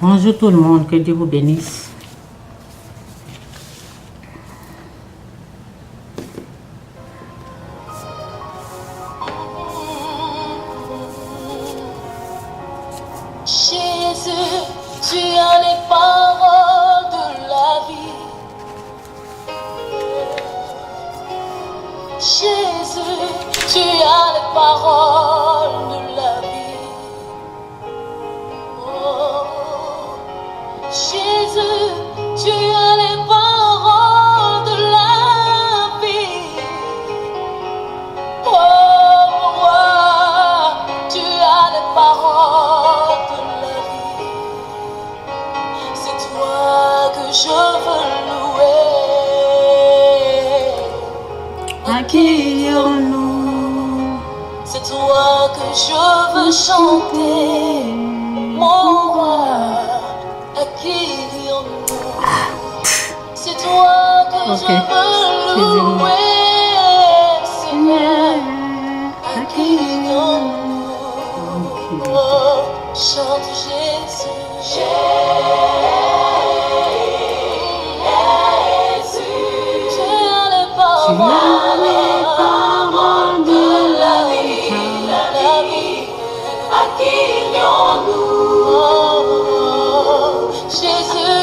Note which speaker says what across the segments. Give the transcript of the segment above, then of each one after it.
Speaker 1: Bonjour tout le monde, que Dieu vous bénisse.
Speaker 2: Jésus, tu as les paroles de la vie. Jésus, tu as les paroles de la vie. Oh, Jésus, tu as les paroles de la vie. Oh, roi, tu as les paroles de la vie. C'est toi que je veux louer.
Speaker 1: À qui irons-nous?
Speaker 2: C'est toi que je veux chanter, mon roi. À qui irons-nous? C'est toi que je veux louer, Seigneur. À qui irons-nous? Oh, chante Jésus. Jésus, tu as les paroles de la vie, la vie. À qui irons-nous? Oh, Jésus.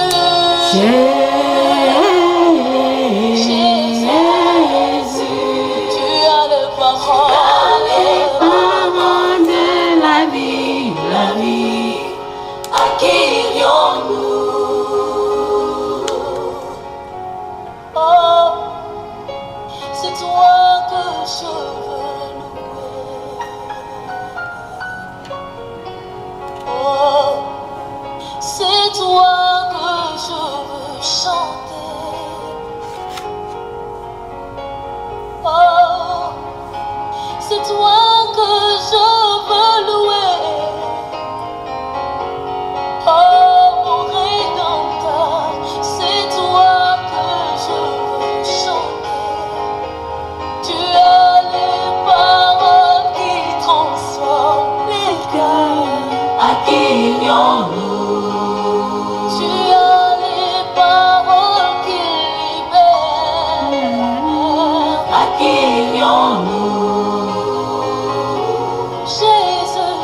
Speaker 2: Jésus, tu as les paroles
Speaker 1: de la vie,
Speaker 2: la vie. À qui irions-nous? Oh, c'est toi que je veux louer. Oh, c'est toi que je veux chanter. Oh, c'est toi que je veux louer. Oh, mon Rédempteur, c'est toi que je veux chanter. Tu as les paroles qui transforment les cœurs. À qui irions-nous? Tu as les paroles qui libèrent. À qui irions-nous? Jésus.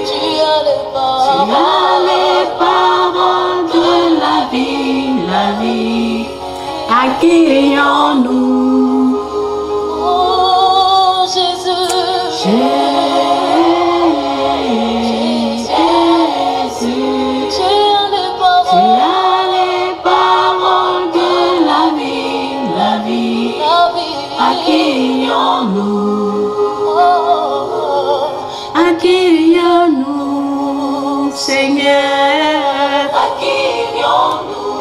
Speaker 2: Tu as les
Speaker 1: paroles de la vie. À qui irons-nous?
Speaker 2: Oh, Jésus. Tu as les
Speaker 1: paroles de la vie.
Speaker 2: la vie.
Speaker 1: À qui irons-nous?
Speaker 2: Oh,
Speaker 1: À qui irons-nous, Seigneur?
Speaker 2: à qui irions-nous?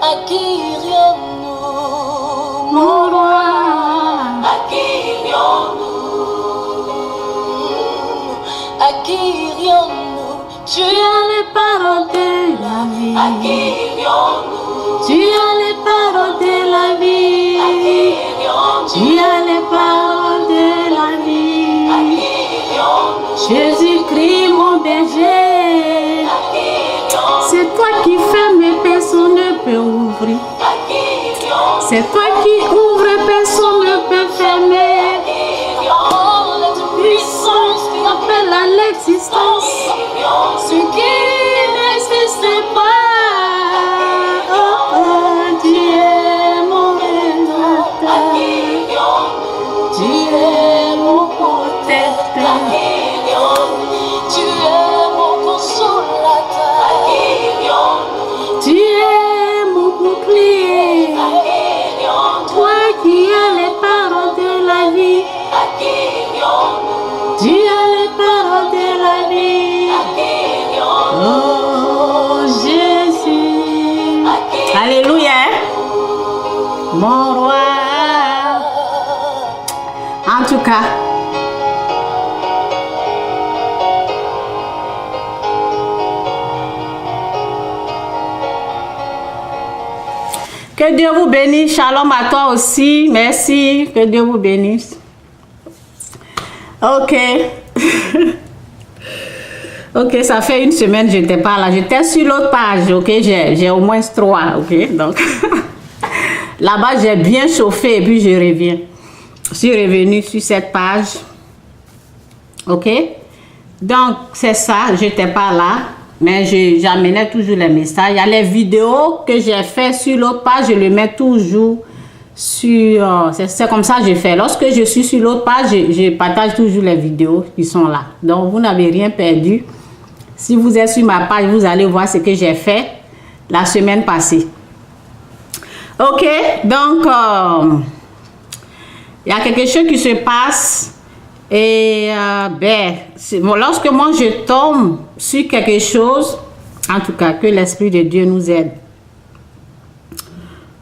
Speaker 2: À qui irions-nous?
Speaker 1: Mon roi,
Speaker 2: À qui irions-nous? À qui irions-nous? Tu
Speaker 1: tu as les paroles de la vie.
Speaker 2: à qui irions-nous?
Speaker 1: Tu as les paroles de la
Speaker 2: À qui
Speaker 1: vie.
Speaker 2: irions-nous?
Speaker 1: Tu as les paroles de la
Speaker 2: À
Speaker 1: vie.
Speaker 2: qui irions-nous?
Speaker 1: Jésus-Christ, mon berger.
Speaker 2: À qui irions-nous?
Speaker 1: C'est toi qui fermes et personne ne peut ouvrir.
Speaker 2: À qui irions-nous?
Speaker 1: C'est toi qui ouvres et personne ne peut fermer.
Speaker 2: Oh, la puissance qui
Speaker 1: Appelle à l'existence ce qui n'existe pas. Oh, oh, tu es mon rédempteur. Tu es mon protecteur.
Speaker 2: tu es mon consolateur.
Speaker 1: Tu es mon bouclier. Toi qui as les paroles de la vie. Tu as les paroles de la vie. Oh Jésus. Alléluia. Mon roi. En tout cas, Que Dieu vous bénisse. Shalom à toi aussi. Merci. Que Dieu vous bénisse. Ok. Ok, ça fait une semaine que je n'étais pas là. J'étais sur l'autre page. Ok, j'ai au moins 3. Ok, donc là-bas, j'ai bien chauffé et puis je reviens. Je suis revenue sur cette page. Ok, donc c'est ça. Je n'étais pas là. Mais j'amenais toujours les messages. Il y a les vidéos que j'ai fait sur l'autre page. Je les mets toujours sur... c'est comme ça que je fais. Lorsque je suis sur l'autre page, je partage toujours les vidéos qui sont là. Donc, vous n'avez rien perdu. Si vous êtes sur ma page, vous allez voir ce que j'ai fait la semaine passée. Ok, donc, il y a quelque chose qui se passe. Et lorsque moi je tombe sur quelque chose, en tout cas, que l'Esprit de Dieu nous aide.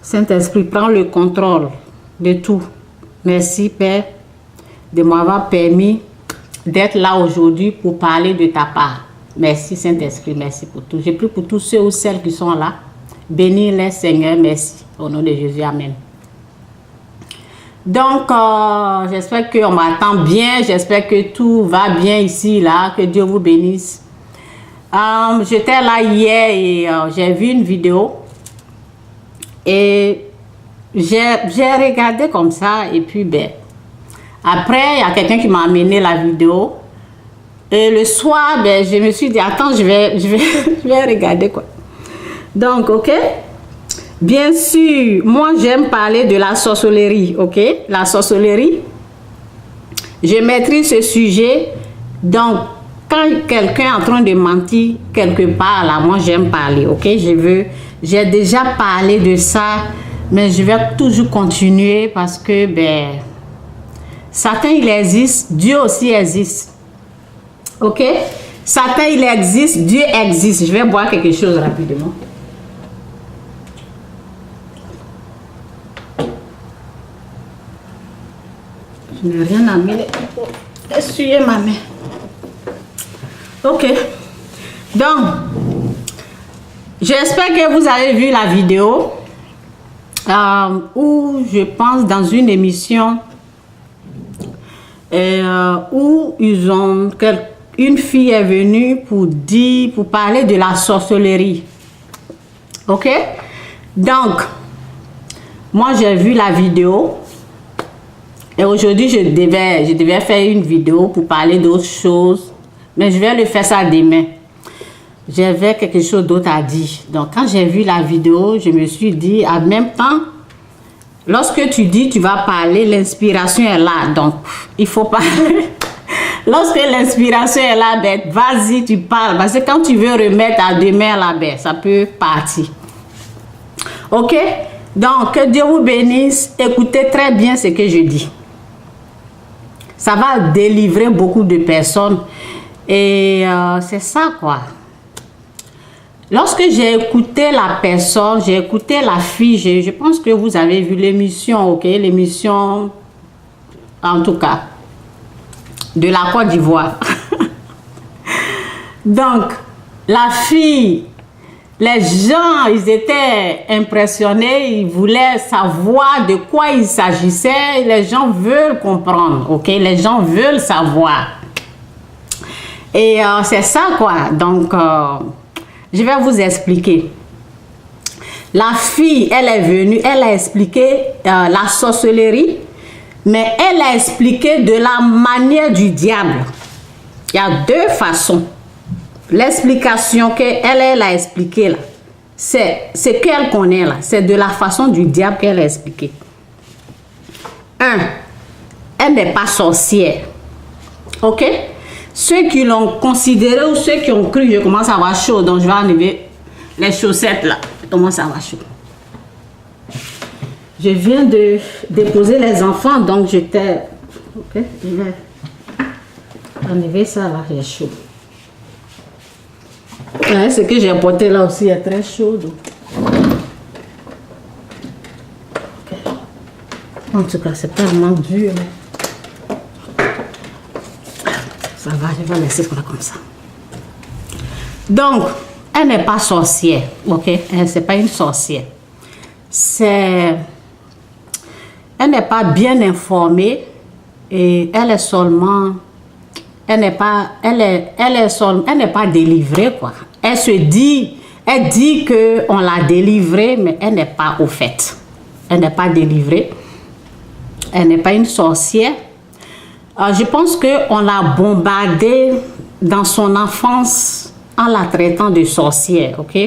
Speaker 1: Saint-Esprit, prends le contrôle de tout. Merci, Père, de m'avoir permis d'être là aujourd'hui pour parler de ta part. Merci, Saint-Esprit, merci pour tout. J'ai pris pour tous ceux ou celles qui sont là. Bénis-les, Seigneur, merci. Au nom de Jésus, Amen. Donc, j'espère qu'on m'attend bien. J'espère que tout va bien ici, là. Que Dieu vous bénisse. J'étais là hier et j'ai vu une vidéo. Et j'ai regardé comme ça. Et puis, après, il y a quelqu'un qui m'a amené la vidéo. Et le soir, je me suis dit, attends, je vais regarder quoi. Donc, ok. Bien sûr, moi, j'aime parler de la sorcellerie, ok? La sorcellerie. Je maîtrise ce sujet. Donc, quand quelqu'un est en train de mentir quelque part, là, moi, j'aime parler, ok? J'ai déjà parlé de ça, mais je vais toujours continuer parce que, Satan, il existe, Dieu aussi existe. Ok? Satan, il existe, Dieu existe. Je vais boire quelque chose rapidement. Je n'ai rien à mettre pour essuyer ma main. Ok. Donc, j'espère que vous avez vu la vidéo où je pense dans une émission où ils ont une fille est venue pour parler de la sorcellerie. Ok? Donc, moi j'ai vu la vidéo et aujourd'hui je devais faire une vidéo pour parler d'autres choses, mais je vais le faire ça demain. J'avais quelque chose d'autre à dire. Donc quand j'ai vu la vidéo, je me suis dit en même temps, lorsque tu dis tu vas parler, l'inspiration est là, donc il faut parler. Lorsque l'inspiration est là, vas-y, tu parles. Parce que quand tu veux remettre à demain, là, ça peut partir. Ok? Donc, que Dieu vous bénisse. Écoutez très bien ce que je dis. Ça va délivrer beaucoup de personnes. Et c'est ça, quoi. Lorsque j'ai écouté la personne, j'ai écouté la fille, je pense que vous avez vu l'émission, ok? L'émission, en tout cas, de la Côte d'Ivoire. Donc, la fille, les gens, ils étaient impressionnés, ils voulaient savoir de quoi il s'agissait. Les gens veulent comprendre, ok? Les gens veulent savoir. Et c'est ça, quoi. Donc, je vais vous expliquer. La fille, elle est venue, elle a expliqué la sorcellerie, mais elle a expliqué de la manière du diable. Il y a deux façons. L'explication qu'elle a expliquée là, c'est ce qu'elle connaît là. C'est de la façon du diable qu'elle a expliqué. Elle n'est pas sorcière. Ok? Ceux qui l'ont considéré ou ceux qui ont cru, je commence à avoir chaud, donc je vais enlever les chaussettes là. Je commence à avoir chaud. Je viens de déposer les enfants, donc j'étais... Ok, je vais enlever ça là, j'ai chaud. Ouais, ce que j'ai porté là aussi est très chaud. Donc. Okay. En tout cas, c'est tellement dur. Ça va, je vais laisser ça comme ça. Donc, elle n'est pas sorcière, ok? Elle n'est pas une sorcière. c'est... Elle n'est pas bien informée et elle est seulement... Elle n'est pas délivrée, quoi. Elle dit qu'on l'a délivrée, mais elle n'est pas au fait. Elle n'est pas délivrée. Elle n'est pas une sorcière. Je pense qu'on l'a bombardée dans son enfance en la traitant de sorcière, ok?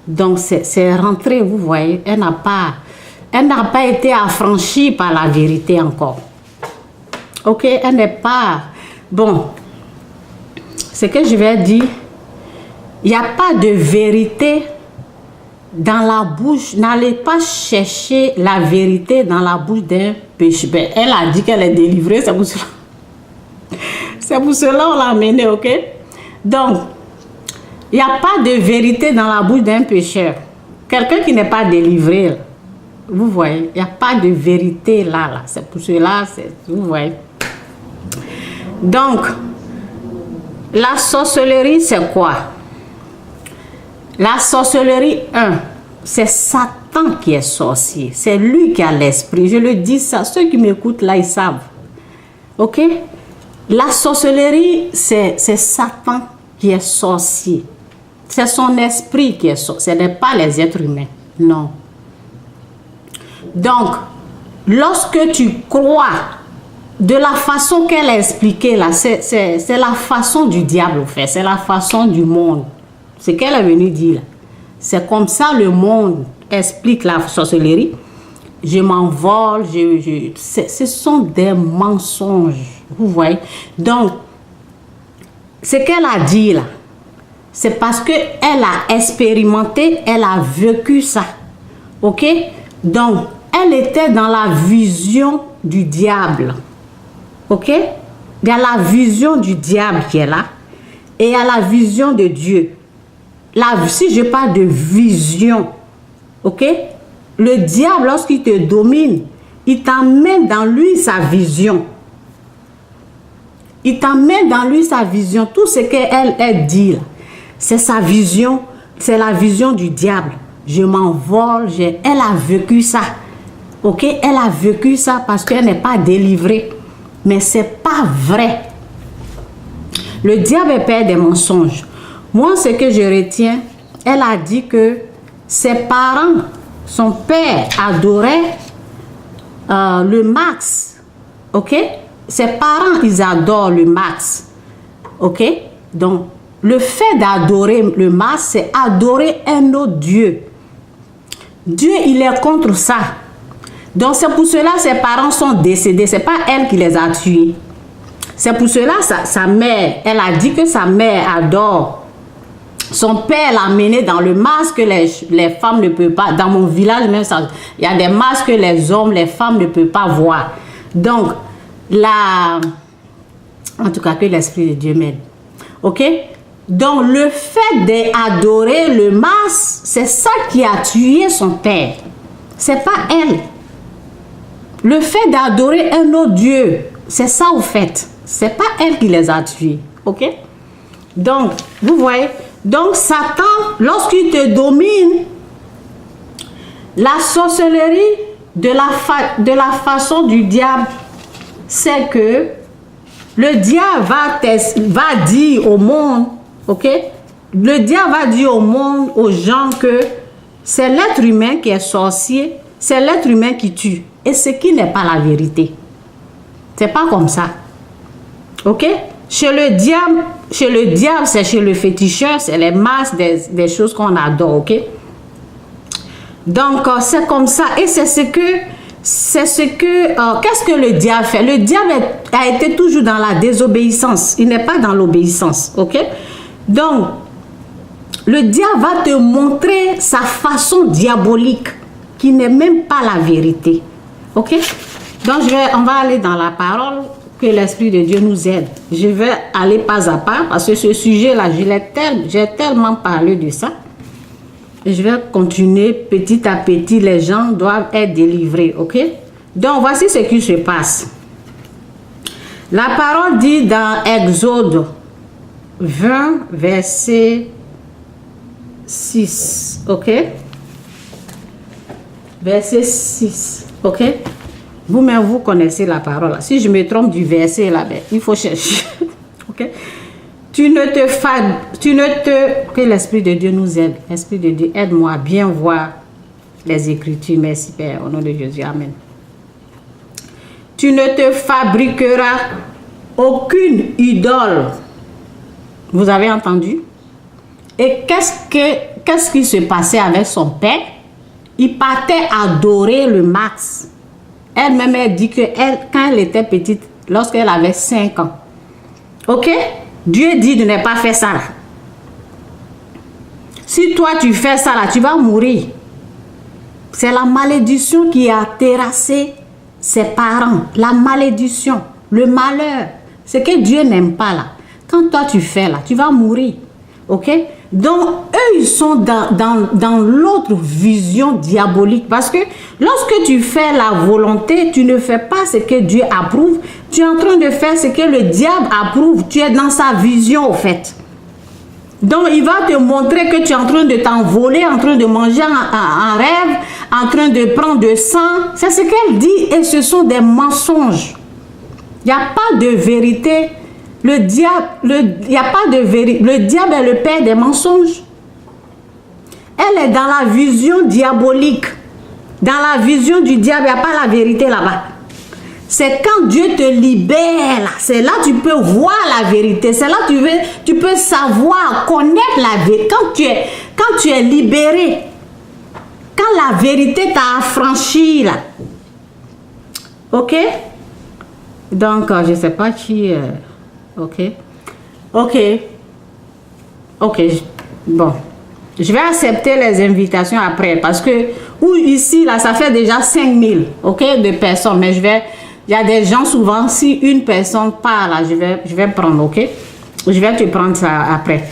Speaker 1: Donc, c'est rentré, vous voyez, elle n'a pas été affranchie par la vérité encore. Ok, elle n'est pas... Bon, ce que je vais dire, il n'y a pas de vérité dans la bouche. N'allez pas chercher la vérité dans la bouche d'un péché. Ben, elle a dit qu'elle est délivrée, c'est pour cela. C'est pour cela qu'on l'a amenée, ok? Donc, il n'y a pas de vérité dans la bouche d'un pécheur. Quelqu'un qui n'est pas délivré, vous voyez, il n'y a pas de vérité là. C'est pour cela, vous voyez. Donc, la sorcellerie, c'est quoi? La sorcellerie, c'est Satan qui est sorcier. C'est lui qui a l'esprit. Je le dis ça. Ceux qui m'écoutent là, ils savent. Ok? La sorcellerie, c'est Satan qui est sorcier. C'est son esprit qui est sorcier. Ce n'est pas les êtres humains. Non. Donc, lorsque tu crois de la façon qu'elle a expliqué là, c'est la façon du diable, en fait. C'est la façon du monde. Ce qu'elle est venue dire là. C'est comme ça le monde explique la sorcellerie. Je m'envole, ce sont des mensonges. Vous voyez? Donc, ce qu'elle a dit là, c'est parce qu'elle a expérimenté, elle a vécu ça. Ok? Donc, elle était dans la vision du diable. Ok? Il y a la vision du diable qui est là. Et il y a la vision de Dieu. Si je parle de vision, ok? Le diable, lorsqu'il te domine, il t'emmène dans lui sa vision. Il t'emmène dans lui sa vision. Tout ce qu'elle dit, c'est sa vision. C'est la vision du diable. Je m'envole. Elle a vécu ça. Ok? Elle a vécu ça parce qu'elle n'est pas délivrée. Mais ce n'est pas vrai. Le diable est père des mensonges. Moi, ce que je retiens, elle a dit que ses parents, son père adorait le Max. Ok? Ses parents, ils adorent le Max. Ok? Donc, le fait d'adorer le Max, c'est adorer un autre Dieu. Dieu, il est contre ça. Donc, c'est pour cela que ses parents sont décédés. Ce n'est pas elle qui les a tués. C'est pour cela que sa mère, elle a dit que sa mère adore. Son père l'a mené dans le masque que les femmes ne peuvent pas. Dans mon village, même ça, il y a des masques que les hommes, les femmes ne peuvent pas voir. Donc, en tout cas, que l'Esprit de Dieu m'aide. Ok? Donc, le fait d'adorer le masque, c'est ça qui a tué son père. C'est pas elle. Le fait d'adorer un autre Dieu, c'est ça au fait. C'est pas elle qui les a tués. Ok? Donc, vous voyez? Donc, Satan, lorsqu'il te domine, la sorcellerie de la façon du diable, c'est que le diable va dire au monde, ok? Le diable va dire au monde, aux gens que c'est l'être humain qui est sorcier, c'est l'être humain qui tue. Et ce qui n'est pas la vérité. C'est pas comme ça. Ok? Chez le diable, c'est chez le féticheur, c'est les masses des choses qu'on adore, ok? Donc, c'est comme ça. Et qu'est-ce que le diable fait? Le diable a été toujours dans la désobéissance. Il n'est pas dans l'obéissance, ok? Donc, le diable va te montrer sa façon diabolique, qui n'est même pas la vérité, ok? Donc, on va aller dans la parole. Que l'Esprit de Dieu nous aide. Je vais aller pas à pas parce que ce sujet-là, j'ai tellement parlé de ça. Et je vais continuer petit à petit. Les gens doivent être délivrés, ok? Donc, voici ce qui se passe. La parole dit dans Exode 20, verset 6, ok? verset 6. Ok? Vous-même, vous connaissez la parole. Si je me trompe du verset là, ben, il faut chercher. Ok? Que l'Esprit de Dieu nous aide. L'Esprit de Dieu, aide-moi à bien voir les Écritures. Merci Père, au nom de Jésus. Amen. Tu ne te fabriqueras aucune idole. Vous avez entendu? Et qu'est-ce qui se passait avec son père? Il partait adorer le max. Elle-même, elle dit que quand elle était petite, lorsqu'elle avait 5 ans, ok? Dieu dit de ne pas faire ça là. Si toi tu fais ça là, tu vas mourir. C'est la malédiction qui a terrassé ses parents. La malédiction, le malheur. Ce que Dieu n'aime pas là. Quand toi tu fais là, tu vas mourir. Ok? Donc, eux, ils sont dans l'autre vision diabolique. Parce que lorsque tu fais la volonté, tu ne fais pas ce que Dieu approuve. Tu es en train de faire ce que le diable approuve. Tu es dans sa vision, au fait. Donc, il va te montrer que tu es en train de t'envoler, en train de manger en rêve, en train de prendre de sang. C'est ce qu'elle dit et ce sont des mensonges. Il n'y a pas de vérité. Le diable, il n'y a pas de vérité. Le diable est le père des mensonges. Elle est dans la vision diabolique. Dans la vision du diable, il n'y a pas la vérité là-bas. C'est quand Dieu te libère, c'est là que tu peux voir la vérité. C'est là que tu peux savoir, connaître la vérité. Quand tu es libéré, quand la vérité t'a affranchi là. Ok? Donc, je ne sais pas qui... Ok. Bon. Je vais accepter les invitations après parce que ici, là, ça fait déjà 5000, ok, de personnes. Mais il y a des gens souvent, si une personne part là, je vais prendre, ok. Je vais te prendre ça après.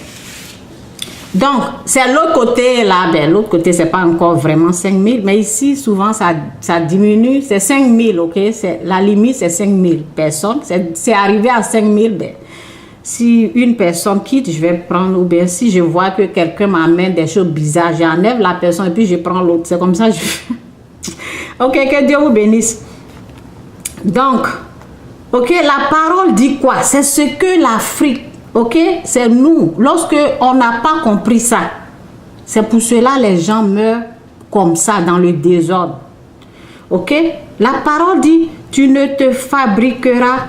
Speaker 1: Donc, c'est l'autre côté là, ben, l'autre côté, c'est pas encore vraiment 5000, mais ici, souvent, ça diminue, c'est 5000, ok. La limite, c'est 5000 personnes. C'est arrivé à 5000, ben, si une personne quitte, je vais prendre, ou bien si je vois que quelqu'un m'amène des choses bizarres, j'enlève la personne et puis je prends l'autre. C'est comme ça, ok, que Dieu vous bénisse. Donc, ok, la parole dit quoi? C'est ce que l'Afrique, ok, c'est nous. Lorsque on n'a pas compris ça, c'est pour cela les gens meurent comme ça, dans le désordre. Ok? La parole dit, tu ne te fabriqueras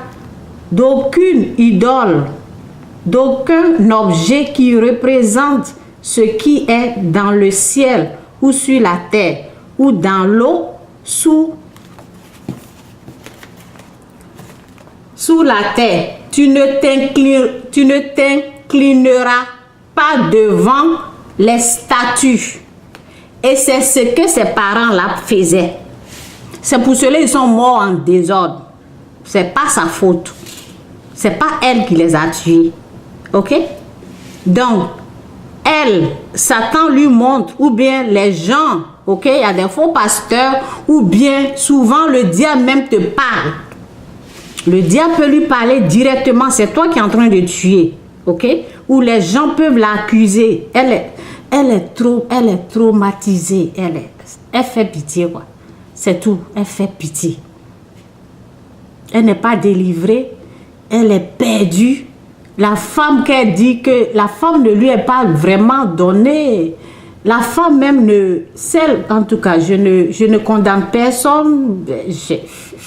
Speaker 1: d'aucune idole, d'aucun objet qui représente ce qui est dans le ciel ou sur la terre ou dans l'eau sous la terre. Tu ne t'inclineras pas devant les statues. Et c'est ce que ses parents là faisaient. C'est pour cela qu'ils sont morts en désordre. C'est pas sa faute. C'est pas elle qui les a tués. Ok? Donc, Satan lui montre, ou bien les gens, ok? Il y a des faux pasteurs, ou bien souvent le diable même te parle. Le diable peut lui parler directement, c'est toi qui es en train de tuer, ok? Ou les gens peuvent l'accuser. Elle est traumatisée, elle fait pitié, quoi. C'est tout, elle fait pitié. Elle n'est pas délivrée, elle est perdue. La femme qu'elle dit que la femme ne lui est pas vraiment donnée. La femme même celle en tout cas, je ne condamne personne.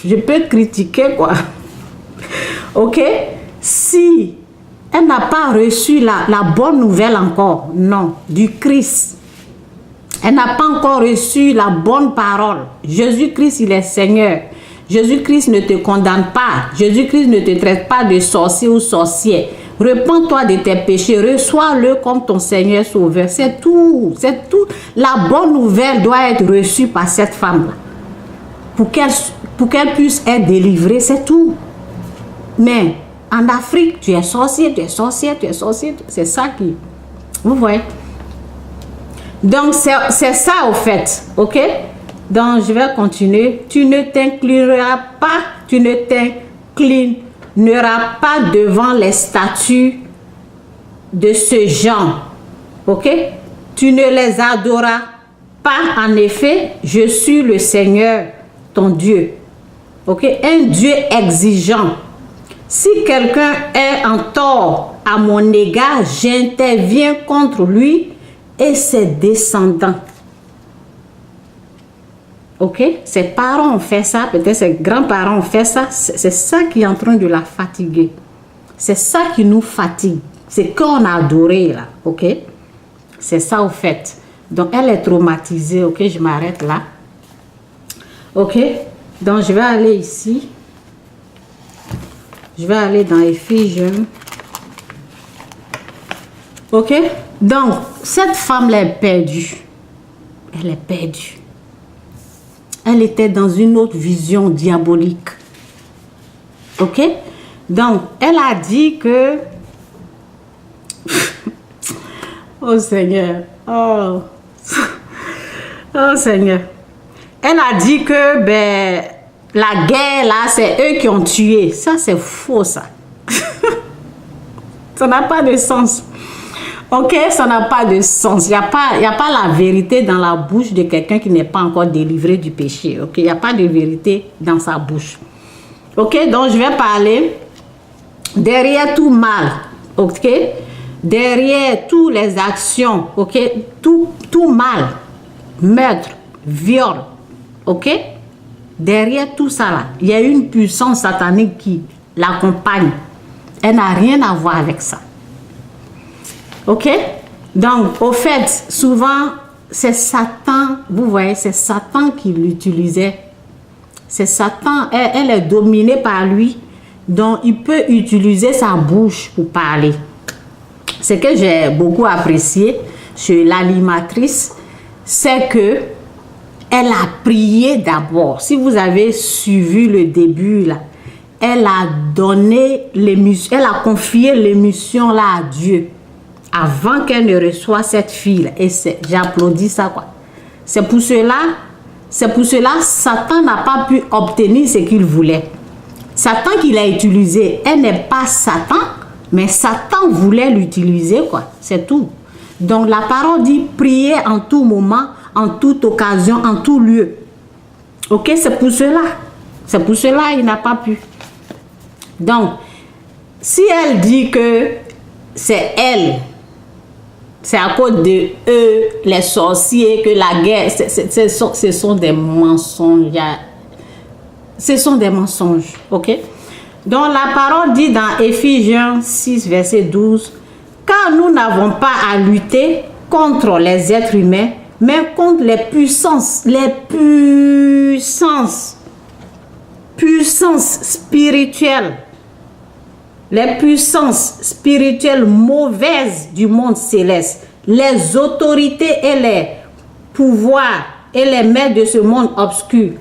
Speaker 1: Je peux critiquer, quoi. Ok? Si elle n'a pas reçu la bonne nouvelle encore, non, du Christ. Elle n'a pas encore reçu la bonne parole. Jésus-Christ, il est Seigneur. Jésus-Christ ne te condamne pas. Jésus-Christ ne te traite pas de sorcier ou sorcière. Repends-toi de tes péchés. Reçois-le comme ton Seigneur Sauveur. C'est tout. C'est tout. La bonne nouvelle doit être reçue par cette femme-là. Pour qu'elle puisse être délivrée, c'est tout. Mais en Afrique, tu es sorcier, tu es sorcier, tu es sorcier. C'est ça qui... Vous voyez? Donc, c'est ça au fait. Ok? Donc, je vais continuer. Tu ne t'inclineras pas devant les statues de ce genre. Ok? Tu ne les adoreras pas en effet, je suis le Seigneur, ton Dieu. Ok? Un Dieu exigeant. Si quelqu'un est en tort à mon égard, j'interviens contre lui et ses descendants. Ok? Ses parents ont fait ça, peut-être ses grands-parents ont fait ça. C'est ça qui est en train de la fatiguer. C'est ça qui nous fatigue. C'est qu'on a adoré là. Ok? C'est ça au fait. Donc elle est traumatisée. Ok? Je m'arrête là. Ok? Donc je vais aller ici. Je vais aller dans Éphésiens. Ok? Donc, cette femme-là est perdue. Elle est perdue. Elle était dans une autre vision diabolique. Ok? Donc, elle a dit que... oh Seigneur. Oh. Oh Seigneur. Elle a dit que, ben... la guerre, là, c'est eux qui ont tué. Ça, c'est faux, ça. Ça n'a pas de sens. Ok, ça n'a pas de sens. Il n'y a pas la vérité dans la bouche de quelqu'un qui n'est pas encore délivré du péché. Ok, il n'y a pas de vérité dans sa bouche. Ok, donc je vais parler derrière tout mal. Ok, derrière toutes les actions. Ok, tout mal, meurtre, viol. Ok. Derrière tout ça, là, il y a une puissance satanique qui l'accompagne. Elle n'a rien à voir avec ça. Ok? Donc, au fait, souvent, c'est Satan, vous voyez, c'est Satan qui l'utilisait. C'est Satan, elle est dominée par lui. Donc, il peut utiliser sa bouche pour parler. Ce que j'ai beaucoup apprécié chez l'animatrice, c'est que elle a prié d'abord. Si vous avez suivi le début, là, elle a donné l'émission, elle a confié l'émission là à Dieu avant qu'elle ne reçoive cette fille. Et j'applaudis ça, quoi. C'est pour cela, Satan n'a pas pu obtenir ce qu'il voulait. Satan qui l'a utilisé, elle n'est pas Satan, mais Satan voulait l'utiliser, quoi. C'est tout. Donc la parole dit prier en tout moment, en toute occasion, en tout lieu. Ok, c'est pour cela. C'est pour cela il n'a pas pu. Donc, si elle dit que c'est elle, c'est à cause de eux, les sorciers, que la guerre, ce sont des mensonges. Ce sont des mensonges. Ok? Donc, la parole dit dans Éphésiens 6, verset 12, car nous n'avons pas à lutter contre les êtres humains, mais contre les puissances spirituelles, les puissances spirituelles mauvaises du monde céleste, les autorités et les pouvoirs et les maîtres de ce monde obscur.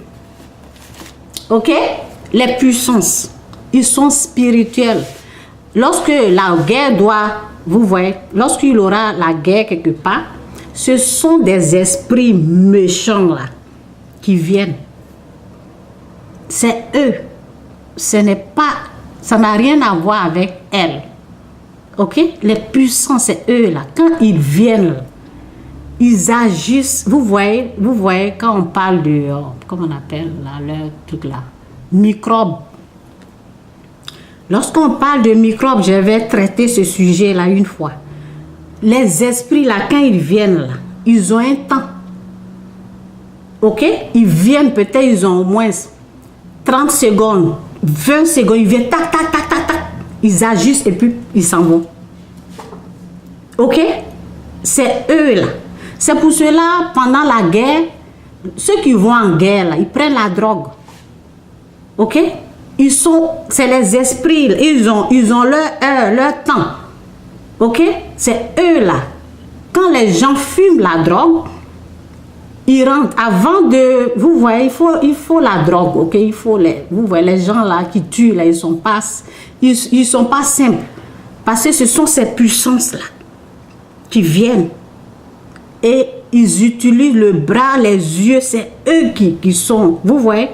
Speaker 1: Ok? Les puissances, ils sont spirituels. Lorsque la guerre vous voyez, lorsqu'il y aura la guerre quelque part, ce sont des esprits méchants là qui viennent. C'est eux. Ça n'a rien à voir avec elle. Ok? Les puissants, c'est eux là. Quand ils viennent, ils agissent. Vous voyez quand on parle de, comment on appelle là, le truc là, microbes. Lorsqu'on parle de microbes, je vais traiter ce sujet là une fois. Les esprits là, quand ils viennent là, ils ont un temps. Ok? Ils viennent, peut-être ils ont au moins 30 secondes, 20 secondes, ils viennent tac, tac, tac, tac, tac. Ils agissent et puis ils s'en vont. Ok? C'est eux là. C'est pour cela, pendant la guerre, ceux qui vont en guerre là, ils prennent la drogue. Ok? C'est les esprits, ils ont leur temps. Ok? C'est eux là. Quand les gens fument la drogue, ils rentrent. Avant de... Vous voyez, il faut la drogue. Ok? Vous voyez, les gens là qui tuent, là, ils sont pas simples. Parce que ce sont ces puissances là qui viennent. Et ils utilisent le bras, les yeux. C'est eux qui sont... Vous voyez?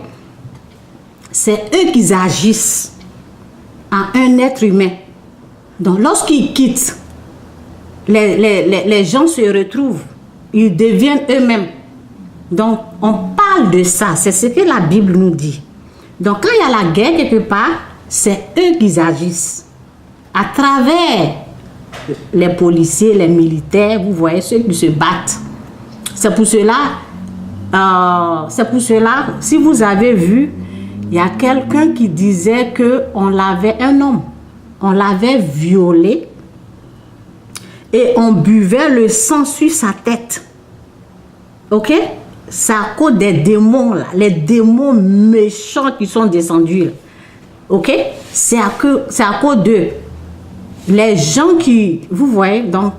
Speaker 1: C'est eux qui agissent en un être humain. Donc, lorsqu'ils quittent, les gens se retrouvent. Ils deviennent eux-mêmes. Donc, on parle de ça. C'est ce que la Bible nous dit. Donc, quand il y a la guerre quelque part, c'est eux qui agissent. À travers les policiers, les militaires, vous voyez, ceux qui se battent. C'est pour cela, si vous avez vu, il y a quelqu'un qui disait qu'on l'avait, un homme, on l'avait violé et on buvait le sang sur sa tête. Ok? C'est à cause des démons, là, les démons méchants qui sont descendus. Là. Ok? C'est à cause d'eux. Les gens qui, vous voyez, donc,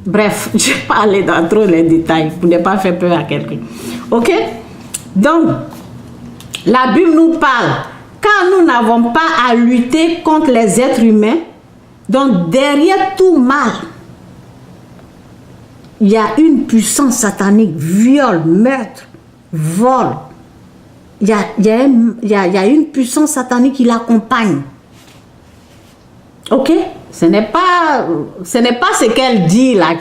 Speaker 1: bref, je vais pas aller dans trop les détails pour ne pas faire peur à quelqu'un. Ok? Donc, la Bible nous parle, quand nous n'avons pas à lutter contre les êtres humains, donc derrière tout mal, il y a une puissance satanique, viol, meurtre, vol. Il y a une puissance satanique qui l'accompagne. Ok? Ce n'est pas ce qu'elle dit là,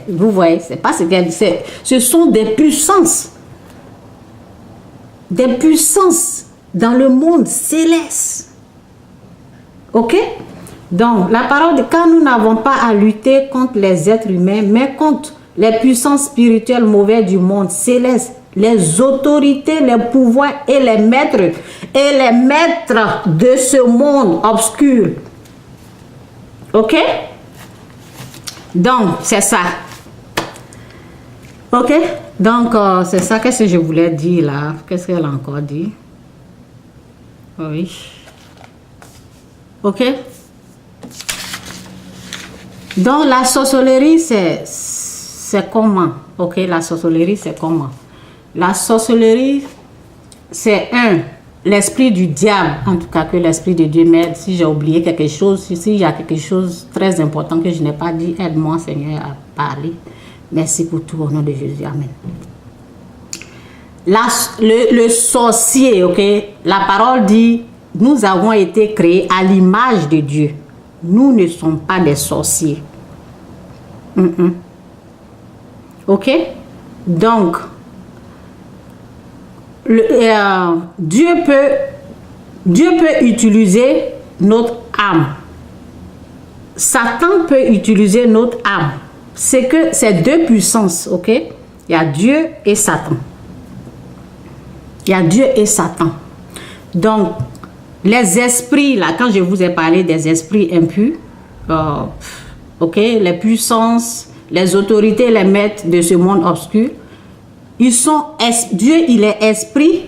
Speaker 1: vous voyez, c'est pas ce qu'elle dit. Ce sont des puissances dans le monde céleste. Ok? Donc, la parole de quand nous n'avons pas à lutter contre les êtres humains, mais contre les puissances spirituelles mauvaises du monde céleste, les autorités, les pouvoirs et les maîtres de ce monde obscur. Ok? Donc, c'est ça. Ok? Donc, c'est ça. Qu'est-ce que je voulais dire là? Qu'est-ce qu'elle a encore dit? Oui. Ok? Donc, la sorcellerie, c'est comment? Ok? La sorcellerie, c'est comment? La sorcellerie, c'est l'esprit du diable, en tout cas que l'esprit de Dieu m'aide. Si j'ai oublié quelque chose, s'il y a quelque chose de très important que je n'ai pas dit, aide-moi Seigneur à parler. Merci pour tout au nom de Jésus. Amen. Le sorcier, ok? La parole dit, nous avons été créés à l'image de Dieu. Nous ne sommes pas des sorciers. Ok? Donc, Dieu peut utiliser notre âme. Satan peut utiliser notre âme. C'est que c'est deux puissances, ok? Il y a Dieu et Satan. Il y a Dieu et Satan. Donc, les esprits, là, quand je vous ai parlé des esprits impurs, ok, les puissances, les autorités, les maîtres de ce monde obscur, ils sont, Dieu, il est esprit,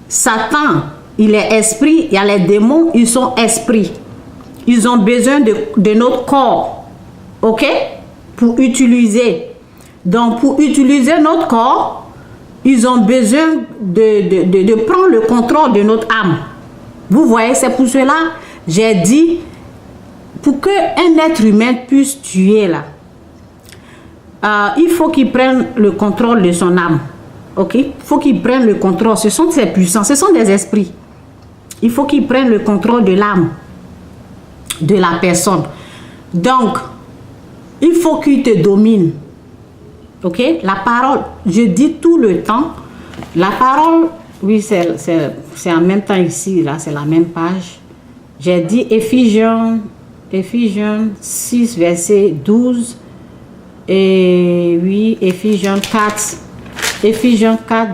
Speaker 1: Satan, il est esprit, il y a les démons, ils sont esprits. Ils ont besoin de notre corps, ok, pour utiliser. Donc, pour utiliser notre corps, ils ont besoin de prendre le contrôle de notre âme. Vous voyez, c'est pour cela, j'ai dit, pour qu'un être humain puisse tuer là, il faut qu'il prenne le contrôle de son âme. Ok? Il faut qu'il prenne le contrôle. Ce sont ces puissances, ce sont des esprits. Il faut qu'il prenne le contrôle de l'âme de la personne. Donc, il faut qu'il te domine. Ok? La parole, je dis tout le temps, la parole, oui, c'est en même temps ici, là, c'est la même page. J'ai dit Éphésiens 6, verset 12. Et oui, Éphésiens 4,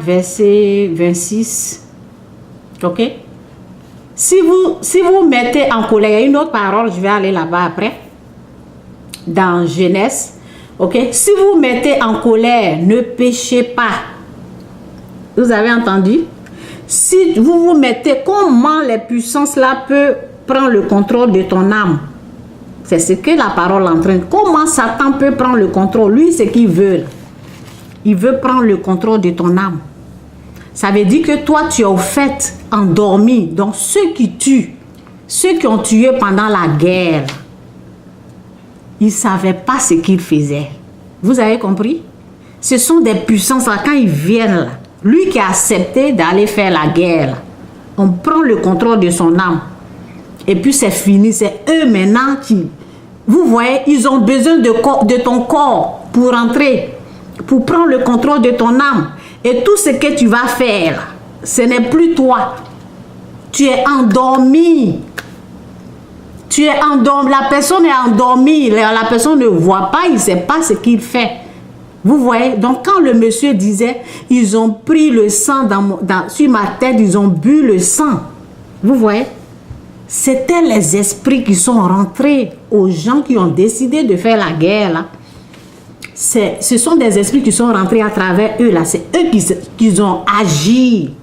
Speaker 1: verset 26. Ok? Si vous mettez en colère, il y a une autre parole, je vais aller là-bas après. Dans Genèse. Ok? Si vous mettez en colère, ne péchez pas. Vous avez entendu? Si vous vous mettez, comment les puissances là peuvent prendre le contrôle de ton âme? C'est ce que la parole entraîne. Comment Satan peut prendre le contrôle? Lui, c'est qu'il veut. Il veut prendre le contrôle de ton âme. Ça veut dire que toi, tu es au fait endormi. Donc, ceux qui tuent, ceux qui ont tué pendant la guerre, ils ne savaient pas ce qu'ils faisaient. Vous avez compris? Ce sont des puissances là, quand ils viennent là. Lui qui a accepté d'aller faire la guerre, là, on prend le contrôle de son âme. Et puis c'est fini, c'est eux maintenant qui... Vous voyez, ils ont besoin de ton corps pour entrer, pour prendre le contrôle de ton âme. Et tout ce que tu vas faire, ce n'est plus toi. Tu es endormi. Tu es endormi. La personne est endormie. La personne ne voit pas, il ne sait pas ce qu'il fait. Vous voyez? Donc, quand le monsieur disait, ils ont pris le sang sur ma tête, ils ont bu le sang. Vous voyez? C'était les esprits qui sont rentrés aux gens qui ont décidé de faire la guerre, là. Ce sont des esprits qui sont rentrés à travers eux, là. C'est eux qui ont agi.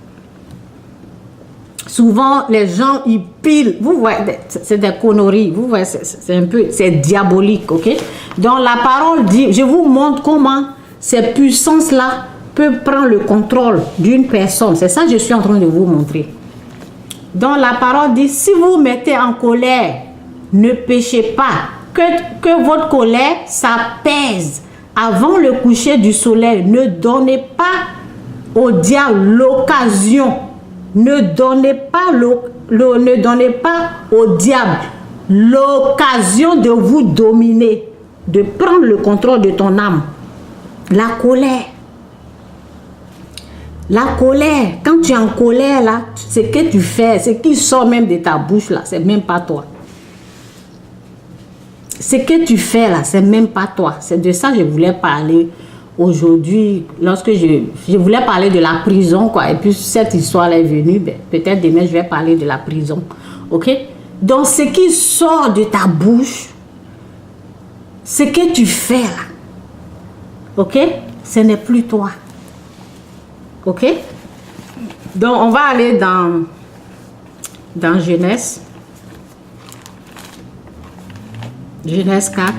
Speaker 1: Souvent, les gens, ils pilent. Vous voyez, c'est des conneries. Vous voyez, c'est diabolique, ok? Donc, la parole dit, je vous montre comment ces puissances-là peuvent prendre le contrôle d'une personne. C'est ça que je suis en train de vous montrer. Donc, la parole dit, si vous vous mettez en colère, ne péchez pas. Que votre colère s'apaise avant le coucher du soleil. Ne donnez pas au diable l'occasion. Ne donnez pas au diable l'occasion de vous dominer, de prendre le contrôle de ton âme. La colère. La colère, quand tu es en colère, là, ce que tu fais, ce qui sort même de ta bouche, là, c'est même pas toi. Ce que tu fais, là, c'est même pas toi. C'est de ça que je voulais parler aujourd'hui, lorsque je voulais parler de la prison, quoi. Et puis, cette histoire est venue, ben, peut-être demain, je vais parler de la prison. OK? Donc, ce qui sort de ta bouche, ce que tu fais, là, OK? Ce n'est plus toi. OK? Donc, on va aller dans Genèse. Genèse 4.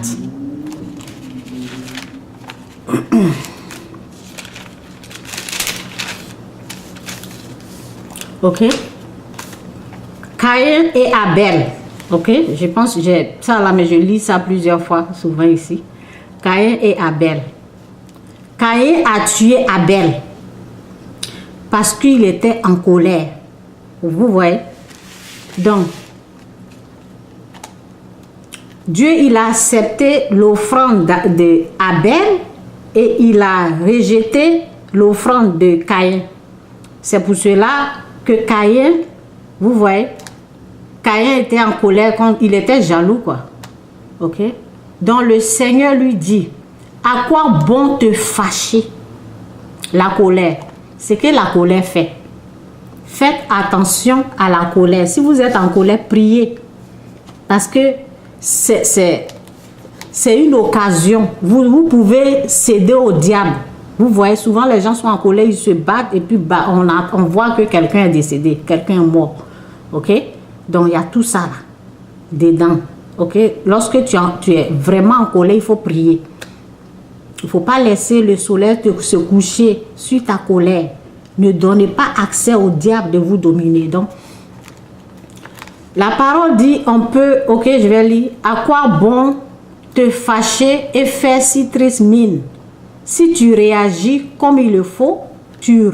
Speaker 1: OK? Caïn et Abel. OK? Je pense que j'ai ça là, mais je lis ça plusieurs fois, souvent ici. Caïn et Abel. Caïn a tué Abel parce qu'il était en colère. Vous voyez? Donc, Dieu, il a accepté l'offrande d'Abel et il a rejeté l'offrande de Caïn. C'est pour cela que Caïn, vous voyez, Caïn était en colère, quand il était jaloux, quoi. OK? Donc le Seigneur lui dit, à quoi bon te fâcher? La colère. C'est que la colère fait. Faites attention à la colère. Si vous êtes en colère, priez. Parce que c'est une occasion. Vous pouvez céder au diable. Vous voyez, souvent les gens sont en colère, ils se battent et puis on voit que quelqu'un est décédé, quelqu'un est mort. OK? Donc il y a tout ça là, dedans. OK? Lorsque tu es vraiment en colère, il faut prier. Il ne faut pas laisser le soleil se coucher sur ta colère. Ne donnez pas accès au diable de vous dominer. Donc, la parole dit, on peut, ok, je vais lire. À quoi bon te fâcher et faire si triste mine? Si tu réagis comme il le faut, tu